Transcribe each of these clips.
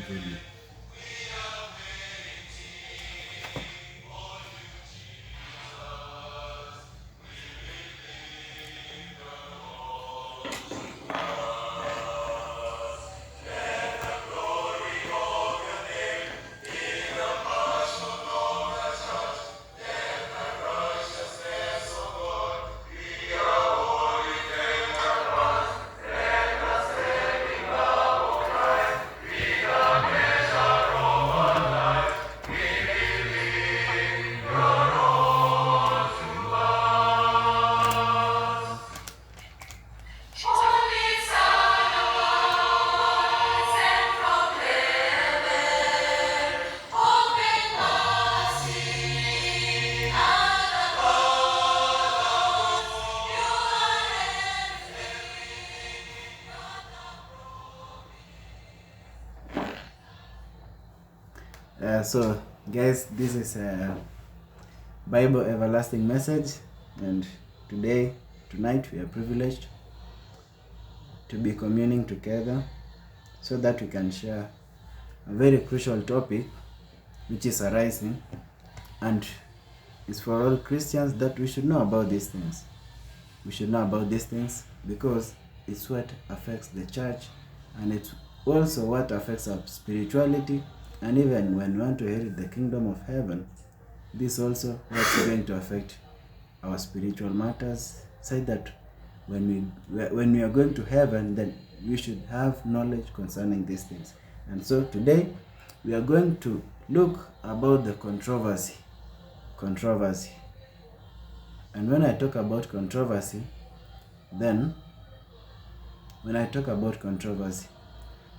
video. So guys, this is a Bible everlasting message, and tonight we are privileged to be communing together so that we can share a very crucial topic which is arising, and it's for all Christians that we should know about these things. We should know about these things because it's what affects the church, and it's also what affects our spirituality. And even when we want to inherit the kingdom of heaven, this also what's going to affect our spiritual matters. Say that when we are going to heaven, then we should have knowledge concerning these things. And so today we are going to look about the controversy. And when I talk about controversy,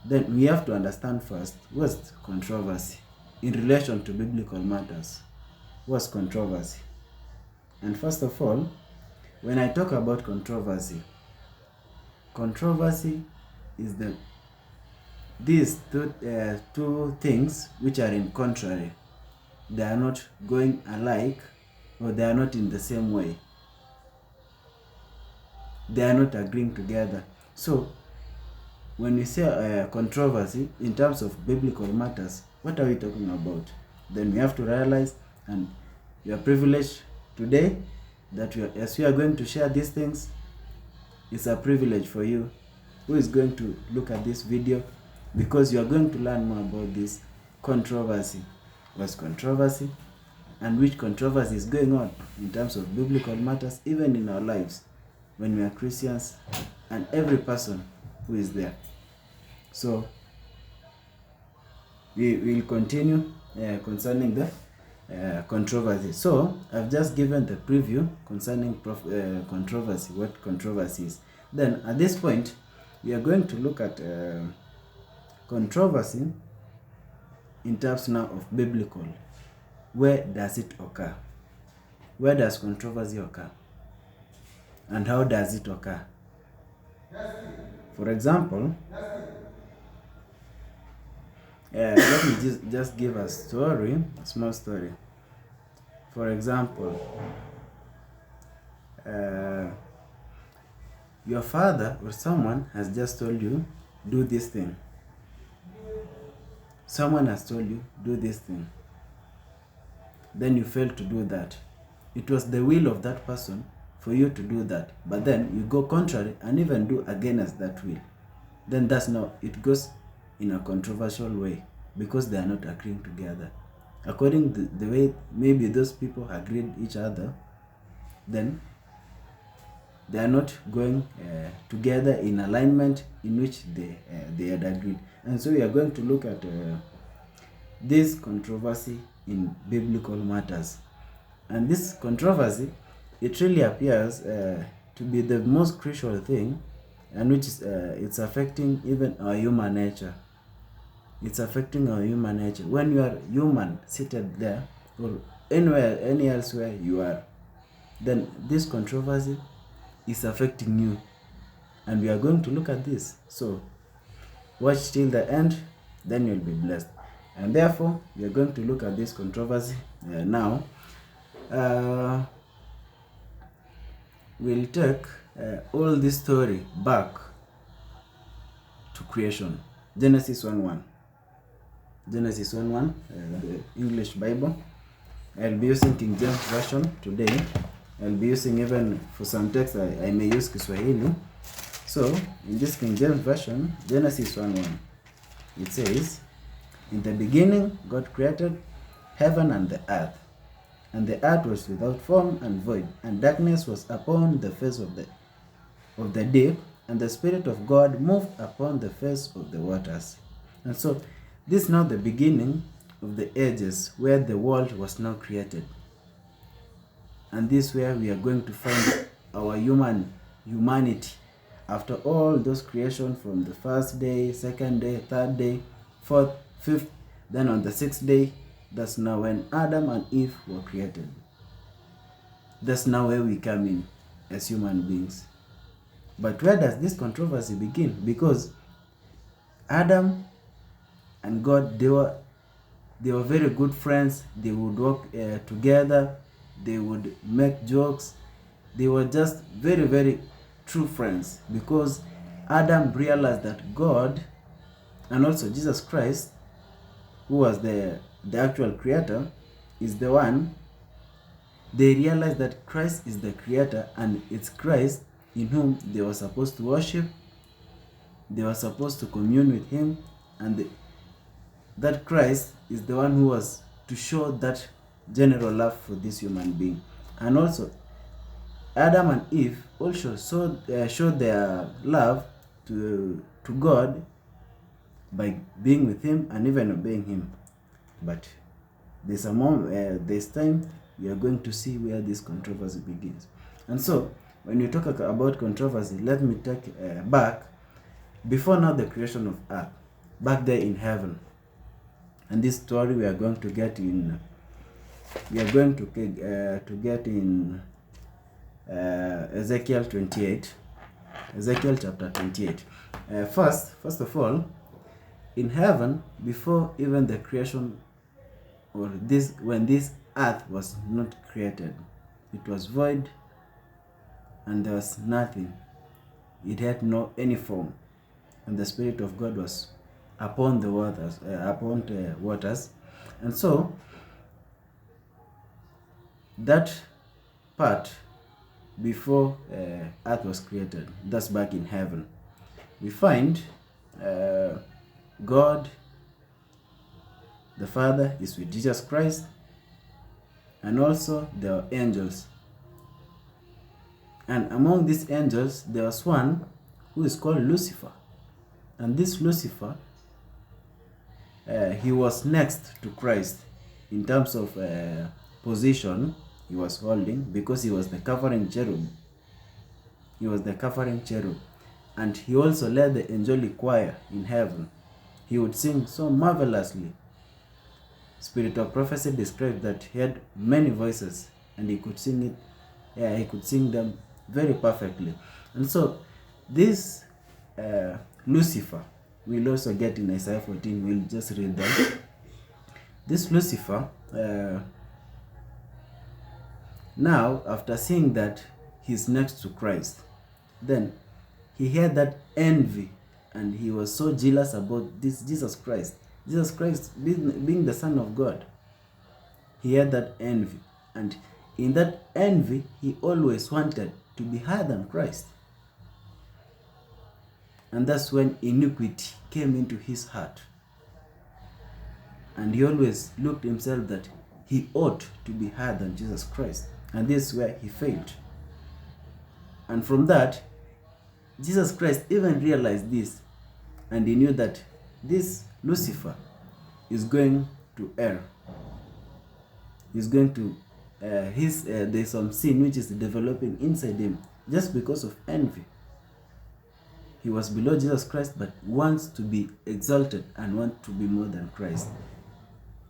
then we have to understand first what's controversy in relation to biblical matters. What's controversy? And first of all, when I talk about controversy is these two things which are in contrary. They are not going alike, or they are not in the same way. They are not agreeing together. So when we say controversy in terms of biblical matters, what are we talking about? Then we have to realize, and we are privileged today that as we are going to share these things, it's a privilege for you who is going to look at this video, because you are going to learn more about this controversy. What's controversy, and which controversy is going on in terms of biblical matters, even in our lives when we are Christians, and every person who is there. So we will continue concerning the controversy. So I've just given the preview concerning controversy, what controversy is. Then at this point, we are going to look at controversy in terms now of biblical. Where does it occur? Where does controversy occur? And how does it occur? For example, let me just give a story, a small story. For example, your father or someone has just told you, do this thing. Someone has told you, do this thing. Then you fail to do that. It was the will of that person for you to do that, but then you go contrary and even do against that will. Then that's now, it goes in a controversial way, because they are not agreeing together. According to the way maybe those people agreed each other, then they are not going together in alignment in which they had agreed. And so we are going to look at this controversy in biblical matters. And this controversy, it really appears to be the most crucial thing, and which is it's affecting even our human nature. It's affecting our human nature. When you are human seated there, or any elsewhere you are, then this controversy is affecting you, and we are going to look at this. So watch till the end, then you'll be blessed. And therefore we are going to look at this controversy now. We'll take all this story back to creation, Genesis 1:1. Genesis 1:1, the English Bible. I'll be using King James Version today. I'll be using, even for some text, I may use Kiswahili. So, in this King James Version, Genesis 1:1, it says, "In the beginning, God created heaven and the earth. And the earth was without form and void, and darkness was upon the face of the deep, and the Spirit of God moved upon the face of the waters." And so, this is now the beginning of the ages where the world was now created. And this is where we are going to find our humanity. After all those creation from the first day, second day, third day, fourth, fifth, then on the sixth day, that's now when Adam and Eve were created. That's now where we come in as human beings. But where does this controversy begin? Because Adam and God, they were very good friends. They would work together. They would make jokes. They were just very, very true friends, because Adam realized that God, and also Jesus Christ, who was the actual creator, is the one. They realized that Christ is the creator, and it's Christ in whom they were supposed to worship. They were supposed to commune with him, and that Christ is the one who was to show that general love for this human being. And also, Adam and Eve also showed their love to God by being with him and even obeying him. But there's time we are going to see where this controversy begins. And so, when you talk about controversy, let me take back before now the creation of earth, back there in heaven. And this story we are going to get in. We are going to get in Ezekiel 28, Ezekiel chapter 28. First of all, in heaven, before even the creation, or when this earth was not created, it was void, and there was nothing. It had no any form, and the Spirit of God was upon the waters, and so that part before earth was created, that's back in heaven, we find God the Father is with Jesus Christ, and also there are angels. And among these angels, there was one who is called Lucifer. And this Lucifer, he was next to Christ in terms of position he was holding, because he was the covering cherub. He was the covering cherub. And he also led the angelic choir in heaven. He would sing so marvelously. Spirit of prophecy described that he had many voices, and he could sing it. Yeah, he could sing them very perfectly. And so this Lucifer, we'll also get in Isaiah 14. We'll just read that. This Lucifer, now after seeing that he's next to Christ, then he had that envy, and he was so jealous about this Jesus Christ being the Son of God. He had that envy, and in that envy, he always wanted to be higher than Christ. And that's when iniquity came into his heart. And he always looked himself that he ought to be higher than Jesus Christ. And this is where he failed. And from that, Jesus Christ even realized this, and he knew that this Lucifer is going to err. He's going to there's some sin which is developing inside him just because of envy. He was below Jesus Christ, but wants to be exalted and wants to be more than Christ.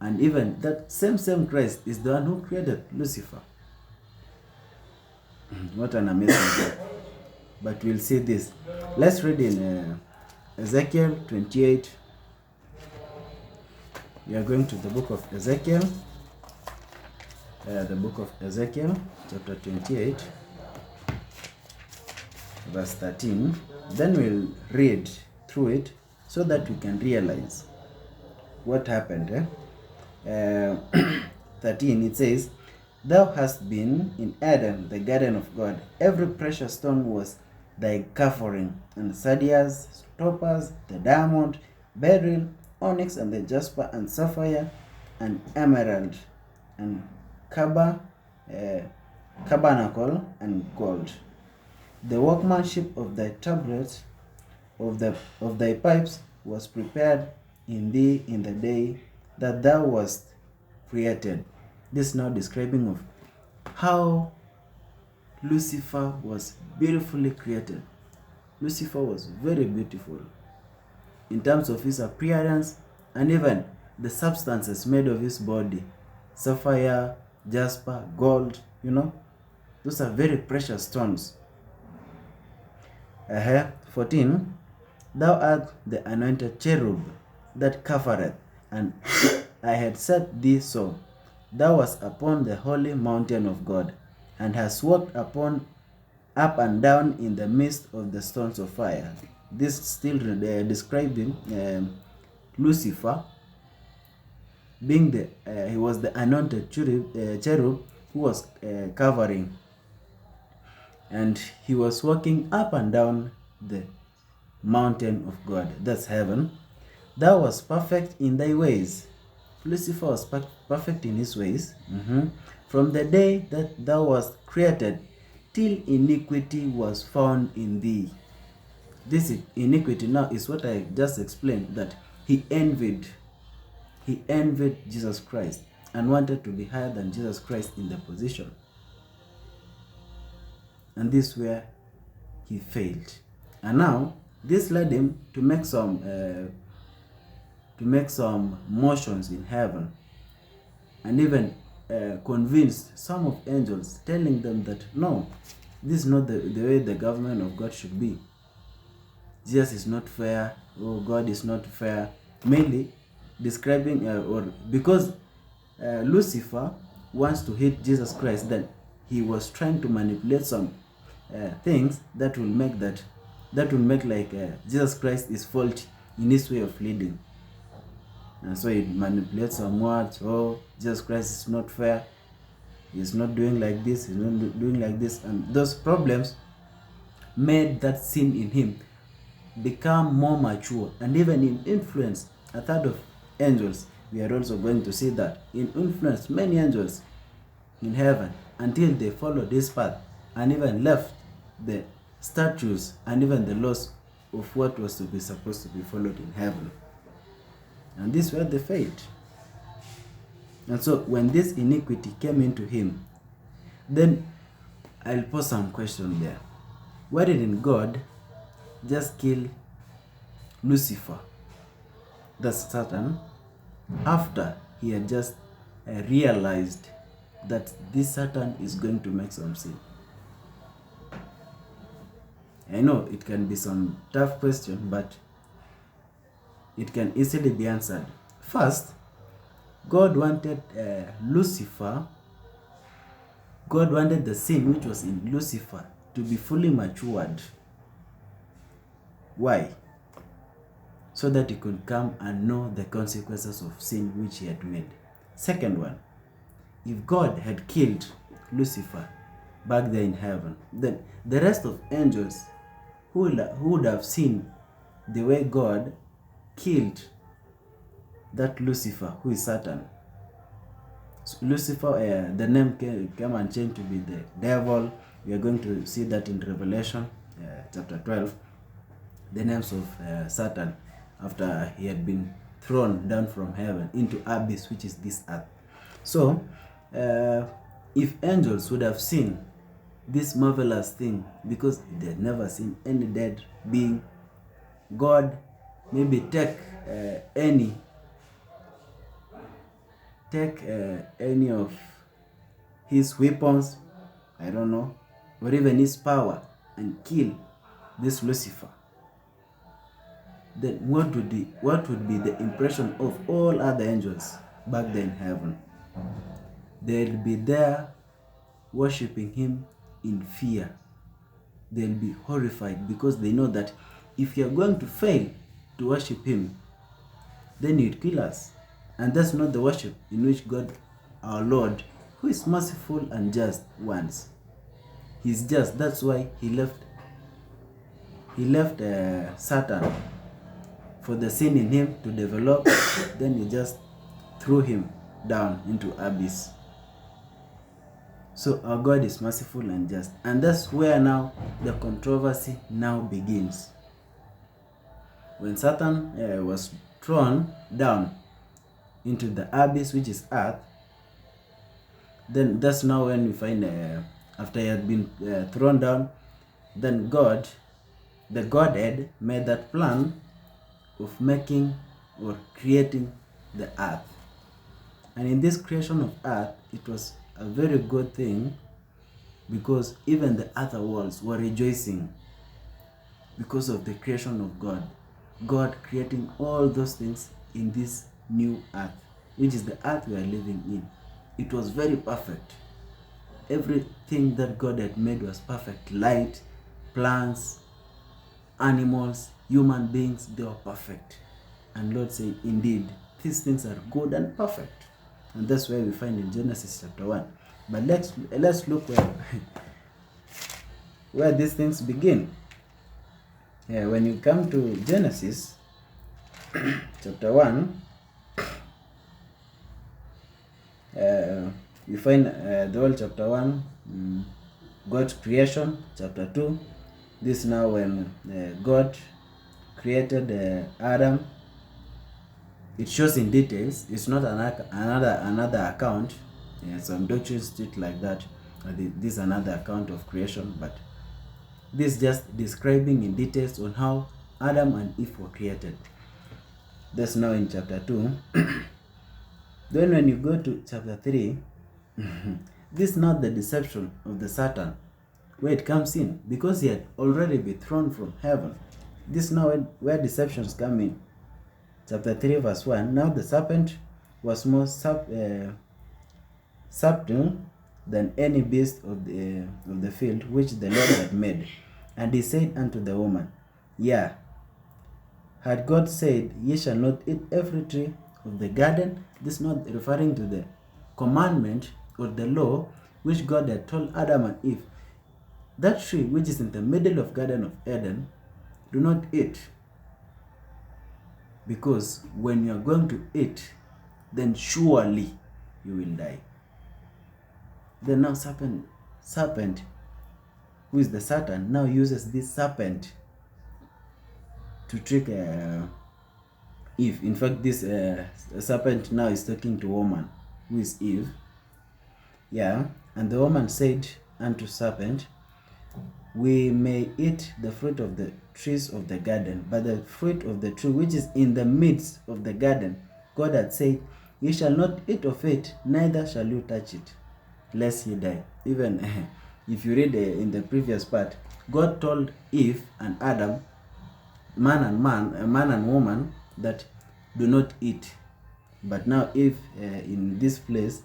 And even that same Christ is the one who created Lucifer. What an amazing God. But we'll see this. Let's read in Ezekiel 28. We are going to the book of Ezekiel. The book of Ezekiel, chapter 28, verse 13. Then we'll read through it so that we can realize what happened. 13, it says, "Thou hast been in Eden, the garden of God. Every precious stone was thy covering, and sardius, topaz, the diamond, beryl, onyx, and the jasper, and sapphire, and emerald, and carbuncle, and gold. The workmanship of thy tabrets, of thy pipes, was prepared in thee in the day that thou wast created." This is now describing of how Lucifer was beautifully created. Lucifer was very beautiful in terms of his appearance and even the substances made of his body. Sapphire, jasper, gold, those are very precious stones. 14, "Thou art the anointed cherub that covereth, and I had set thee so. Thou wast upon the holy mountain of God, and hast walked upon up and down in the midst of the stones of fire." This still describing Lucifer being he was the anointed cherub who was covering, and he was walking up and down the mountain of God, that's heaven. "Thou wast perfect in thy ways." Lucifer was perfect in his ways. "From the day that thou wast created, till iniquity was found in thee." This iniquity now is what I just explained, that he envied Jesus Christ and wanted to be higher than Jesus Christ in the position. And this is where he failed. And now this led him to make some motions in heaven, and even convinced some of angels, telling them that no, this is not the way the government of God should be. Jesus is not fair, or God is not fair, mainly describing or because Lucifer wants to hate Jesus Christ, then he was trying to manipulate some things that will make Jesus Christ is faulty in his way of leading. And so he manipulates some words. Oh, Jesus Christ is not fair, he's not doing like this, he's not doing like this, and those problems made that sin in him become more mature and even in influence a third of angels. We are also going to see that in influence many angels in heaven until they followed this path and even left the statutes and even the laws of what was to be supposed to be followed in heaven. And this is where they failed. And so when this iniquity came into him, then I'll pose some question there. Why didn't God just kill Lucifer, that's Satan, after he had just realized that this Satan is going to make some sin? I know it can be some tough question, but it can easily be answered. First, God wanted God wanted the sin which was in Lucifer to be fully matured. Why? So that he could come and know the consequences of sin which he had made. Second one, if God had killed Lucifer back there in heaven, then the rest of angels who would have seen the way God killed that Lucifer, who is Satan. So Lucifer, the name came and changed to be the devil. We are going to see that in Revelation chapter 12. The names of Satan after he had been thrown down from heaven into abyss, which is this earth. So if angels would have seen this marvelous thing, because they had never seen any dead being, God maybe take any of his weapons, I don't know, or even his power, and kill this Lucifer, then what would be the impression of all other angels back then in heaven? They'll be there worshiping him in fear. They'll be horrified because they know that if you're going to fail to worship him, then he'd kill us. And that's not the worship in which God, our Lord, who is merciful and just, wants. He's just. That's why he left Satan for the sin in him to develop. Then he just threw him down into abyss. So our God is merciful and just. And that's where now the controversy now begins. When Satan was thrown down into the abyss, which is earth, then that's now when we find, after he had been thrown down, then God, the Godhead, made that plan of making or creating the earth. And in this creation of earth, it was a very good thing, because even the other worlds were rejoicing because of the creation of God. God creating all those things in this new earth, which is the earth we are living in. It was very perfect. Everything that God had made was perfect. Light, plants, animals, human beings, they were perfect. And Lord said, indeed, these things are good and perfect. And that's where we find in Genesis chapter 1. But let's look where these things begin. When you come to Genesis chapter 1, you find the whole chapter 1, God's creation. Chapter 2, this now when God created Adam. It shows in details. It's not another account. Some doctrines treat like that. This is another account of creation, but this is just describing in details on how Adam and Eve were created. That's now in chapter 2. Then when you go to chapter 3, this is not the deception of the Satan, where it comes in, because he had already been thrown from heaven. This is now where deceptions come in. Chapter 3 verse 1, now the serpent was more subtle than any beast of the field which the Lord had made. And he said unto the woman, yeah, had God said, ye shall not eat every tree of the garden? This is not referring to the commandment or the law which God had told Adam and Eve. That tree which is in the middle of Garden of Eden, do not eat. Because when you are going to eat, then surely you will die. Then now serpent, who is the Satan, now uses this serpent to trick Eve. In fact, this serpent now is talking to woman, who is Eve. Yeah, and the woman said unto serpent, we may eat the fruit of the trees of the garden, but the fruit of the tree which is in the midst of the garden, God had said, ye shall not eat of it, neither shall you touch it, lest ye die. Even if you read in the previous part, God told Eve and Adam, man and woman, that do not eat. But now Eve, in this place,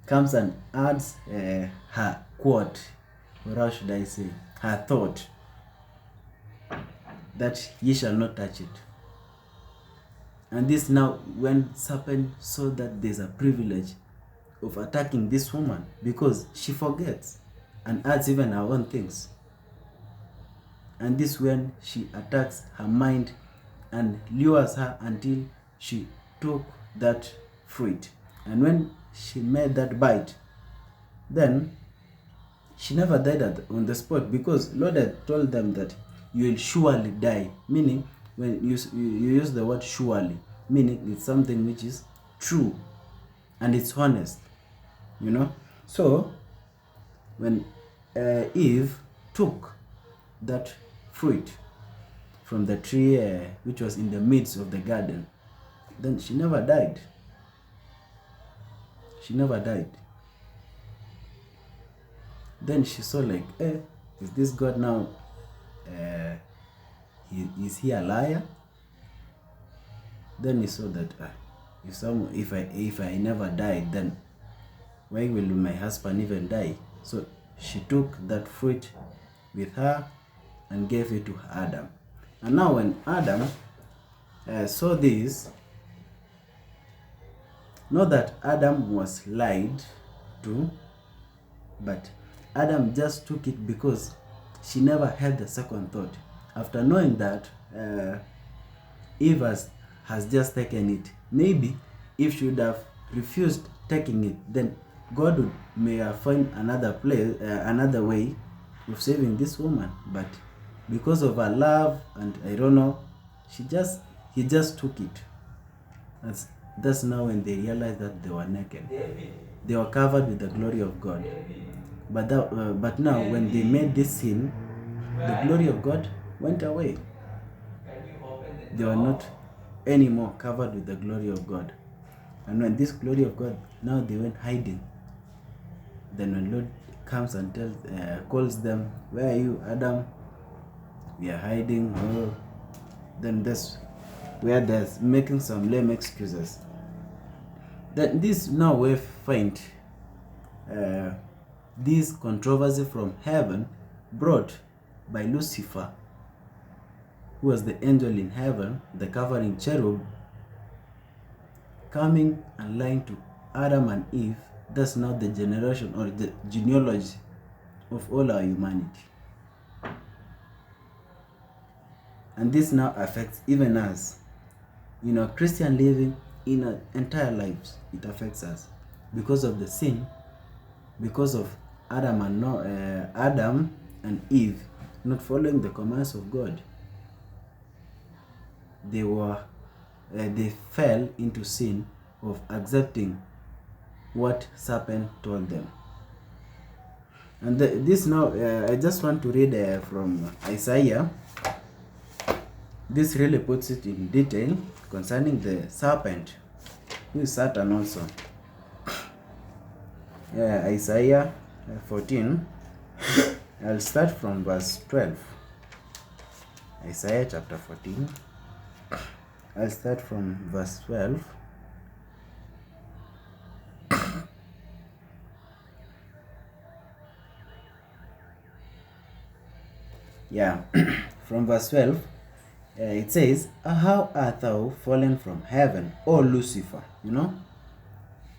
comes and adds her quote, or how should I say, her thought, that ye shall not touch it. And this now, when serpent saw that there's a privilege of attacking this woman, because she forgets and adds even her own things. And this when she attacks her mind and lures her until she took that fruit. And when she made that bite, then she never died on the spot, because Lord had told them that you will surely die. Meaning, when you use the word surely, meaning it's something which is true and it's honest, you know. So when Eve took that fruit from the tree which was in the midst of the garden, then she never died. She never died. Then she saw like, is this God now, is he a liar? Then he saw that, if I never died, then why will my husband even die? So she took that fruit with her and gave it to Adam. And now when Adam saw this, Not that Adam was lied to, but Adam just took it because she never had the second thought. After knowing that Eve has just taken it, maybe if she would have refused taking it, then God may have found another place, another way of saving this woman. But because of her love and I don't know, he just took it. That's now when they realized that they were naked. They were covered with the glory of God. But now when they made this sin, the glory of God went away. They were not anymore covered with the glory of God. And when this glory of God, now they went hiding. Then when Lord comes and calls them, "Where are you, Adam?" "We are hiding." Oh. Then that's where they're making some lame excuses. That this now we find this controversy from heaven brought by Lucifer, who was the angel in heaven, the covering cherub, coming and lying to Adam and Eve. That's not the generation or the genealogy of all our humanity. And this now affects even us. Christian living in our entire lives, it affects us. Because of the sin, because of Adam and Eve not following the commands of God. They fell into sin of accepting what serpent told them. And this now, I just want to read from Isaiah. This really puts it in detail concerning the serpent, who is Satan also. Isaiah 14. I'll start from verse 12. Isaiah chapter 14. I'll start from verse 12. From verse 12, it says, "How art thou fallen from heaven, O Lucifer?"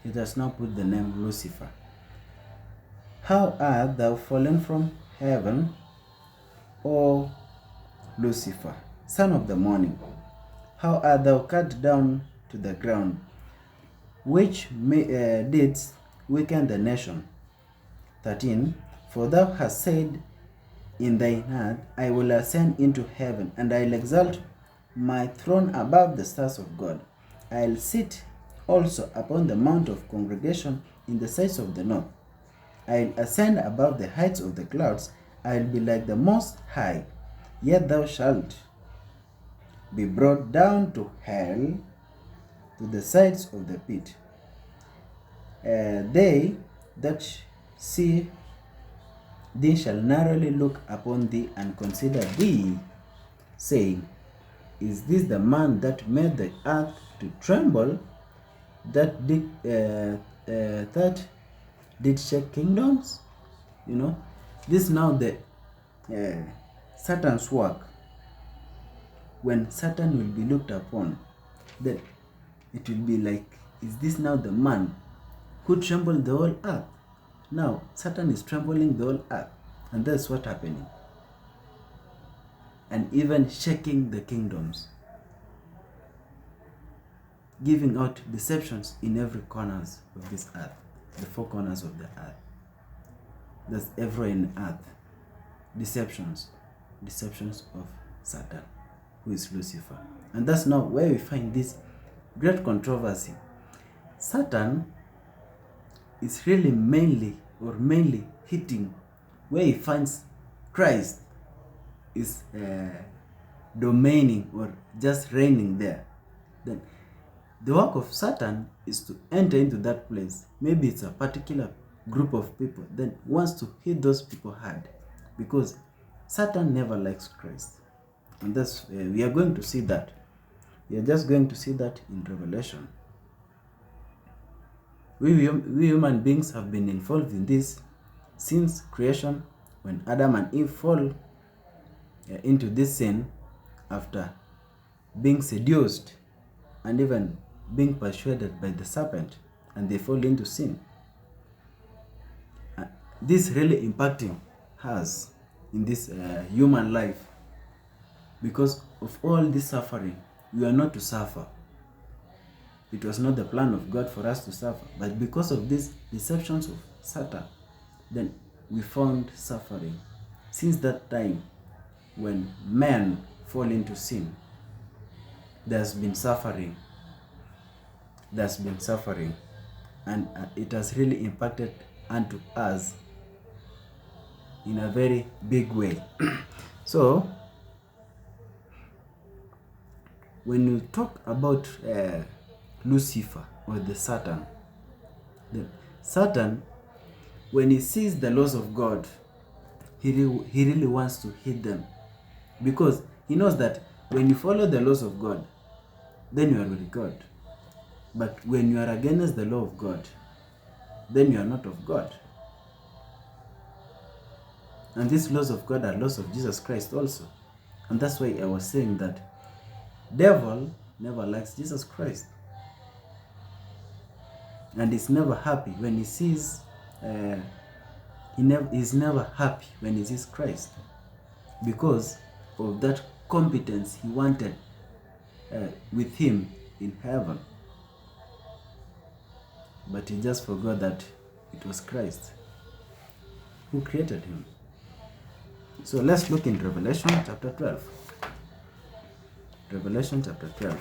It has now put the name Lucifer. "How art thou fallen from heaven, O Lucifer, son of the morning? How art thou cut down to the ground, which didst weaken the nation?" 13. "For thou hast said in thine heart, I will ascend into heaven, and I'll exalt my throne above the stars of God. I'll sit also upon the mount of congregation in the sides of the north. I'll ascend above the heights of the clouds. I'll be like the Most High. Yet thou shalt be brought down to hell, to the sides of the pit. They that see thee shall narrowly look upon thee and consider thee, saying, Is this the man that made the earth to tremble, that did shake kingdoms?" This now the Satan's work. When Satan will be looked upon, then it will be like, is this now the man who trembled the whole earth? Now Satan is trembling the whole earth, and that's what's happening. And even shaking the kingdoms, giving out deceptions in every corners of this earth, the four corners of the earth. That's everywhere in earth. Deceptions of Satan, who is Lucifer. And that's now where we find this great controversy. Satan is really mainly hitting where he finds Christ is domaining or just reigning there. Then the work of Satan is to enter into that place. Maybe it's a particular group of people, then wants to hit those people hard, because Satan never likes Christ. And that's we are going to see that. We are just going to see that in Revelation. We human beings have been involved in this since creation, when Adam and Eve fall into this sin after being seduced and even being persuaded by the serpent, and they fall into sin. This really impacting us in this human life, because of all this suffering. We are not to suffer. It was not the plan of God for us to suffer, but because of these deceptions of Satan, then we found suffering. Since that time, when men fall into sin, there's been suffering. And it has really impacted unto us in a very big way. So, when you talk about Lucifer or the Satan, when he sees the laws of God, he really wants to hit them, because he knows that when you follow the laws of God, then you are with God. But when you are against the law of God, then you are not of God. And these laws of God are laws of Jesus Christ also. And that's why I was saying that devil never likes Jesus Christ. And he's never happy when he sees, he's never happy when he sees Christ, because of that competence he wanted with him in heaven. But he just forgot that it was Christ who created him. So let's look in Revelation chapter 12. Revelation chapter 12.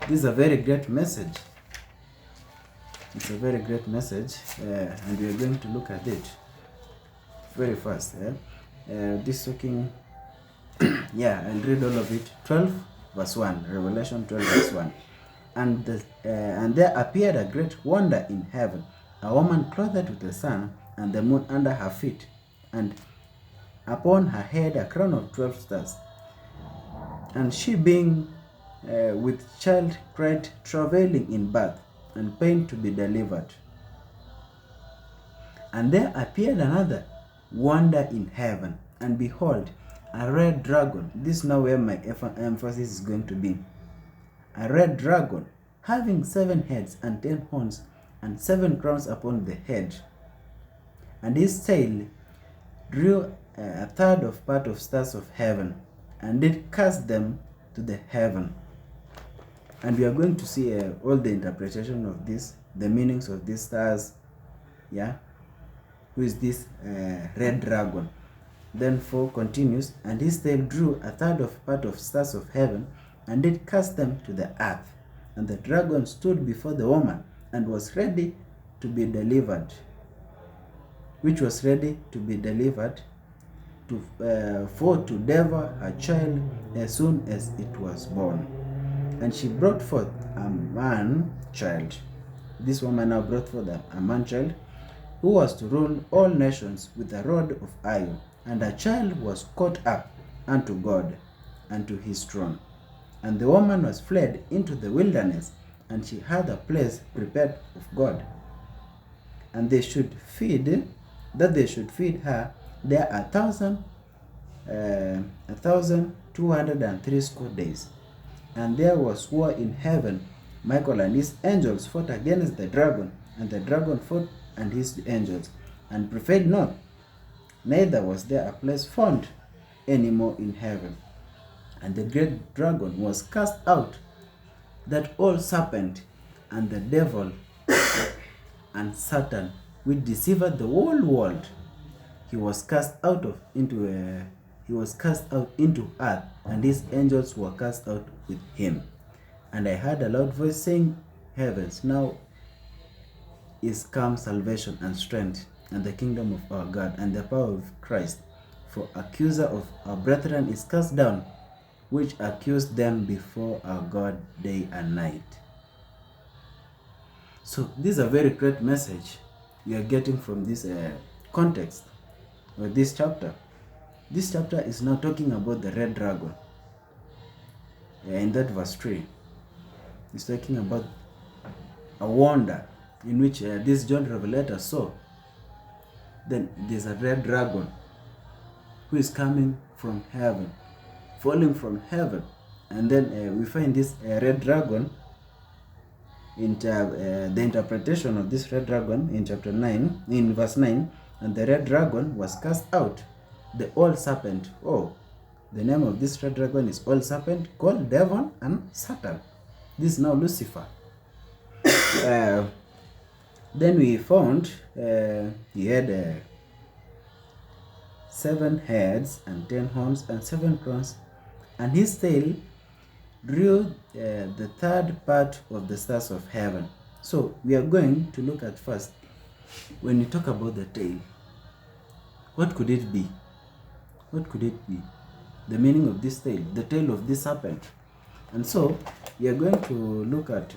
This is a very great message. It's a very great message, and we are going to look at it very fast. This looking, I'll read all of it. 12 verse 1. Revelation 12 verse 1. And there appeared a great wonder in heaven, a woman clothed with the sun and the moon under her feet, and upon her head a crown of 12 stars. And she, being with child, cried, travailing in birth, and pain to be delivered. And there appeared another wonder in heaven, and behold, a red dragon. This is now where my emphasis is going to be. A red dragon, having 7 heads and 10 horns, and 7 crowns upon the head. And his tail drew a third of part of stars of heaven, and did cast them to the heaven. And we are going to see all the interpretation of this, the meanings of these stars. Who is this red dragon? Then 4 continues, and his tail drew a third of part of stars of heaven, and did cast them to the earth. And the dragon stood before the woman, and was ready to be delivered, which was ready to be delivered, for to devour her child as soon as it was born. And she brought forth a man child. This woman now brought forth a man child, who was to rule all nations with a rod of iron. And her child was caught up unto God, and to his throne. And the woman was fled into the wilderness, and she had a place prepared of God. And they should feed her there 1,260 days. And there was war in heaven. Michael and his angels fought against the dragon, and the dragon fought and his angels, and prevailed not. Neither was there a place found any more in heaven. And the great dragon was cast out, that old serpent, and the devil, and Satan, which deceived the whole world. He was cast out into earth, and his angels were cast out with him. And I heard a loud voice saying, Heavens, now is come salvation and strength, and the kingdom of our God, and the power of Christ. For accuser of our brethren is cast down, which accused them before our God day and night. So this is a very great message we are getting from this context, or this chapter. This chapter is now talking about the red dragon. In that verse 3, it's talking about a wonder in which this John Revelator saw. Then there's a red dragon who is coming from heaven, falling from heaven. And then we find this red dragon the interpretation of this red dragon in chapter 9, in verse 9, and the red dragon was cast out, the old serpent. Oh, the name of this red dragon is old serpent, called devil and Satan. This is now Lucifer. Then we found he had 7 heads and 10 horns and 7 crowns, and his tail drew the third part of the stars of heaven. So we are going to look at first, when you talk about the tail, what could it be? What could it be? The meaning of this tail, the tail of this serpent. And so we are going to look at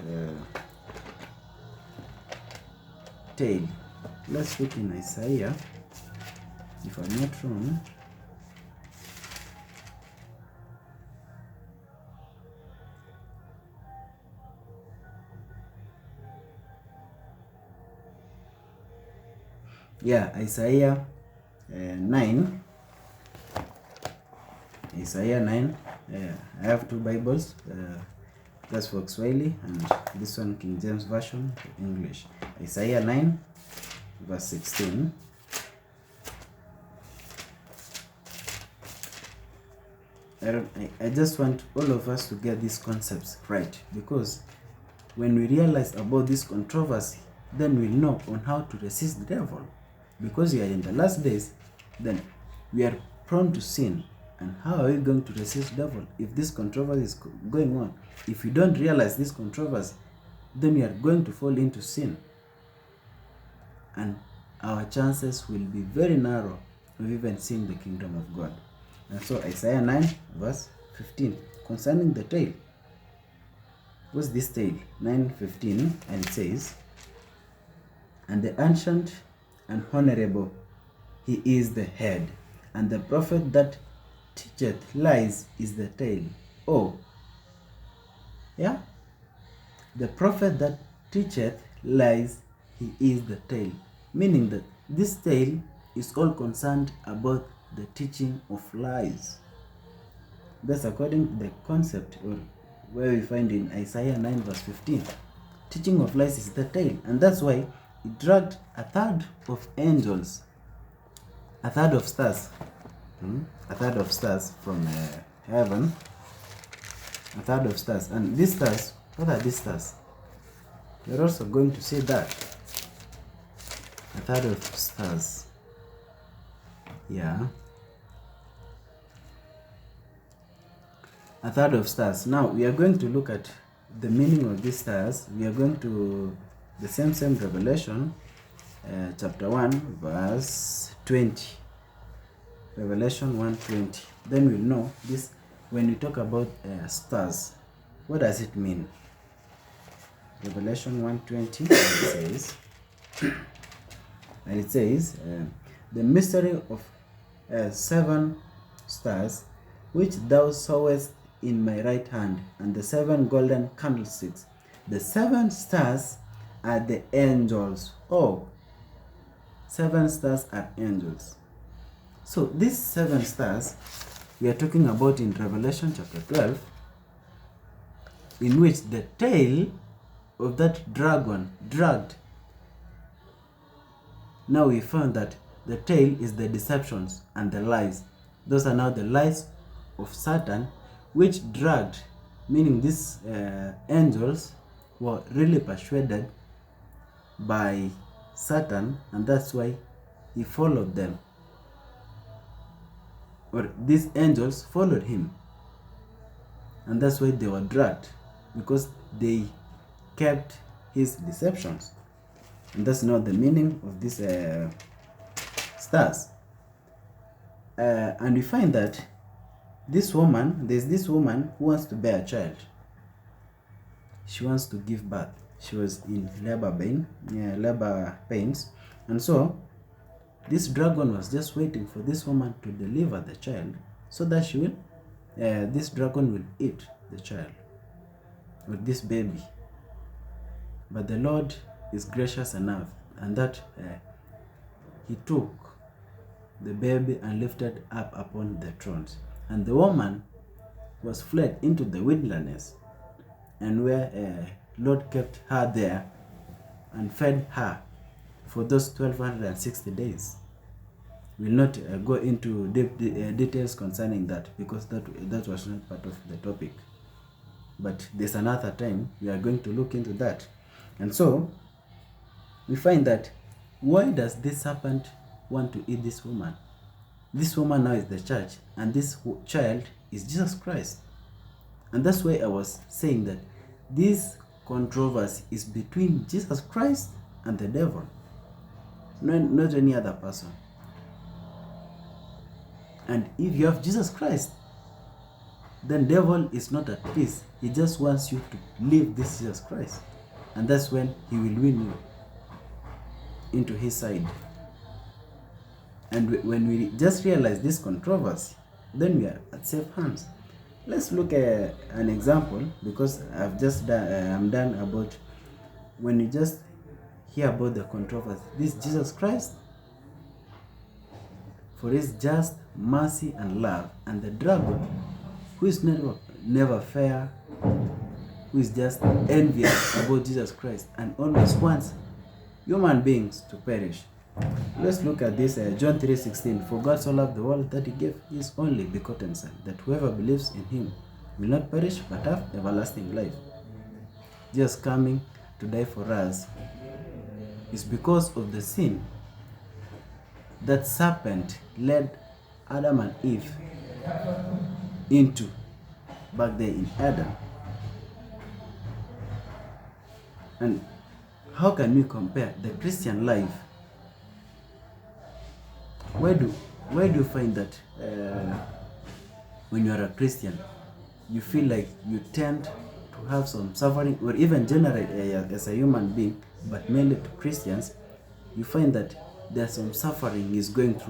tail. Let's look in Isaiah, if I'm not wrong. Yeah, Isaiah 9. Isaiah 9. I have 2 Bibles. That's for Swahili and this one King James Version for English. Isaiah 9 verse 16. I just want all of us to get these concepts right, because when we realize about this controversy, then we'll know on how to resist the devil. Because we are in the last days, then we are prone to sin. And how are we going to resist the devil if this controversy is going on? If we don't realize this controversy, then we are going to fall into sin. And our chances will be very narrow of even seeing the kingdom of God. And so Isaiah 9 verse 15, concerning the tail. What's this tail? 9:15, and it says, and the ancient and honorable, he is the head, and the prophet that teacheth lies is the tail. Oh, yeah? The prophet that teacheth lies, he is the tail. Meaning that this tail is all concerned about the teaching of lies. That's according to the concept or where we find in Isaiah 9 verse 15. Teaching of lies is the tail, and that's why it dragged a third of angels, a third of stars, a third of stars from heaven, a third of stars. And these stars, what are these stars? We're also going to see that. A third of stars. Yeah. A third of stars. Now we are going to look at the meaning of these stars. We are going to the same Revelation chapter 1 verse 20. Revelation 1:20. Then we'll know this. When we talk about stars, what does it mean? Revelation 1:20 it says the mystery of 7 stars which thou sawest in my right hand, and the 7 golden candlesticks. The 7 stars are the angels. Oh, 7 stars are angels. So these 7 stars we are talking about in Revelation chapter 12, in which the tail of that dragon dragged. Now we found that the tail is the deceptions and the lies. Those are now the lies of Satan, which dragged, meaning these angels were really persuaded by Satan, and that's why he followed them, or these angels followed him, and that's why they were dragged, because they kept his deceptions. And that's not the meaning of these stars. And we find that there's this woman who wants to bear a child. She wants to give birth. She was in labor pains. And so this dragon was just waiting for this woman to deliver the child, so that this dragon will eat the child, or this baby. But the Lord is gracious enough, and that he took the baby and lifted up upon the thrones. And the woman was fled into the wilderness, and where Lord kept her there and fed her for those 1260 days. We'll not go into details concerning that, because that was not part of the topic. But there's another time we are going to look into that. And so we find that, why does this serpent want to eat this woman? This woman now is the church, and this child is Jesus Christ. And that's why I was saying that this controversy is between Jesus Christ and the devil, not any other person. And if you have Jesus Christ, then devil is not at peace. He just wants you to leave this Jesus Christ. And that's when he will win you into his side. And when we just realize this controversy, then we are at safe hands. Let's look at an example, because I'm done about when you just hear about the controversy. This Jesus Christ, for his just mercy and love, and the dragon, who is never fair, who is just envious about Jesus Christ and always wants human beings to perish. Let's look at this, John 3:16. For God so loved the world that he gave his only begotten Son, that whoever believes in him will not perish but have everlasting life. Jesus coming to die for us is because of the sin that serpent led Adam and Eve into back there in Adam. And how can we compare the Christian life? Where do you find that when you are a Christian, you feel like you tend to have some suffering, or even generally as a human being, but mainly to Christians, you find that there's some suffering is going through